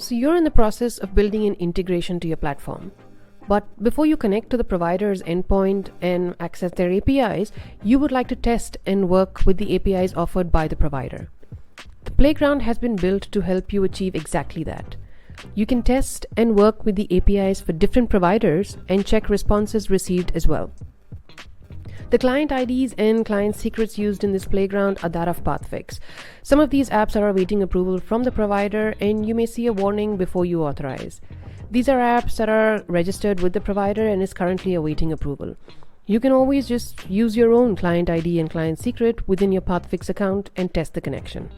So you're in the process of building an integration to your platform. But before you connect to the provider's endpoint and access their APIs, you would like to test and work with the APIs offered by the provider. The Playground has been built to help you achieve exactly that. You can test and work with the APIs for different providers and check responses received as well. The client IDs and client secrets used in this Playground are that of Pathfix. Some of these apps are awaiting approval from the provider, and you may see a warning before you authorize. These are apps that are registered with the provider and is currently awaiting approval. You can always just use your own client ID and client secret within your Pathfix account and test the connection.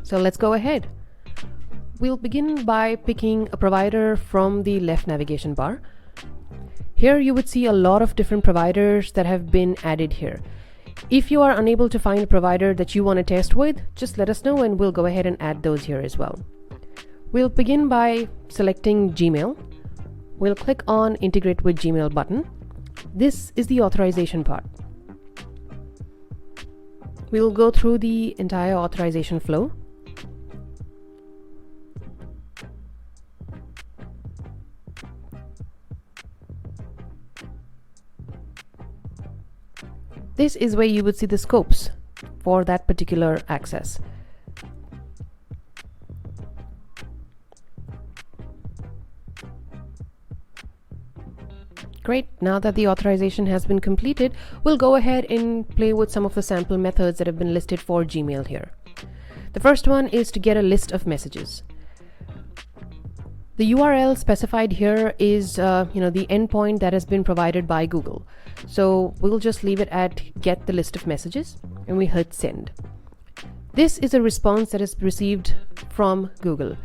So let's go ahead. We'll begin by picking a provider from the left navigation bar. Here you would see a lot of different providers that have been added here. If you are unable to find a provider that you want to test with, just let us know and we'll go ahead and add those here as well. We'll begin by selecting Gmail. We'll click on Integrate with Gmail button. This is the authorization part. We'll go through the entire authorization flow. This is where you would see the scopes for that particular access. Great, now that the authorization has been completed, we'll go ahead and play with some of the sample methods that have been listed for Gmail here. The first one is to get a list of messages. The URL specified here is the endpoint that has been provided by Google. So we'll just leave it at get the list of messages and we hit send. This is a response that is received from Google.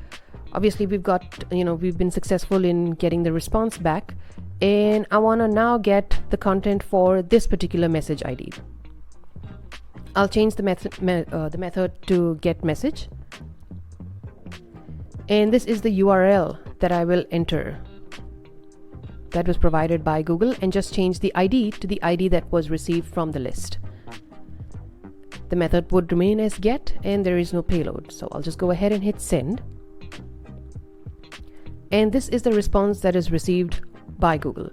Obviously we've been successful in getting the response back, and I want to now get the content for this particular message ID. I'll change the method to get message. And this is the URL that I will enter that was provided by Google, and just change the ID to the ID that was received from the list. The method would remain as get and there is no payload. So I'll just go ahead and hit send. And this is the response that is received by Google.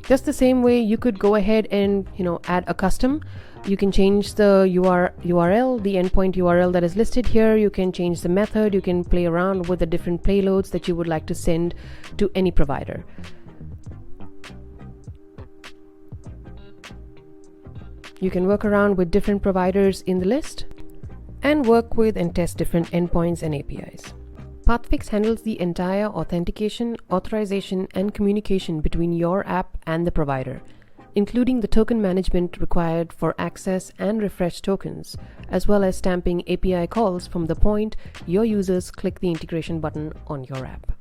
Just the same way, you could go ahead and add a custom. You can change the URL, the endpoint URL that is listed here. You can change the method. You can play around with the different payloads that you would like to send to any provider. You can work around with different providers in the list and work with and test different endpoints and APIs. Pathfix handles the entire authentication, authorization, and communication between your app and the provider, including the token management required for access and refresh tokens, as well as stamping API calls from the point your users click the integration button on your app.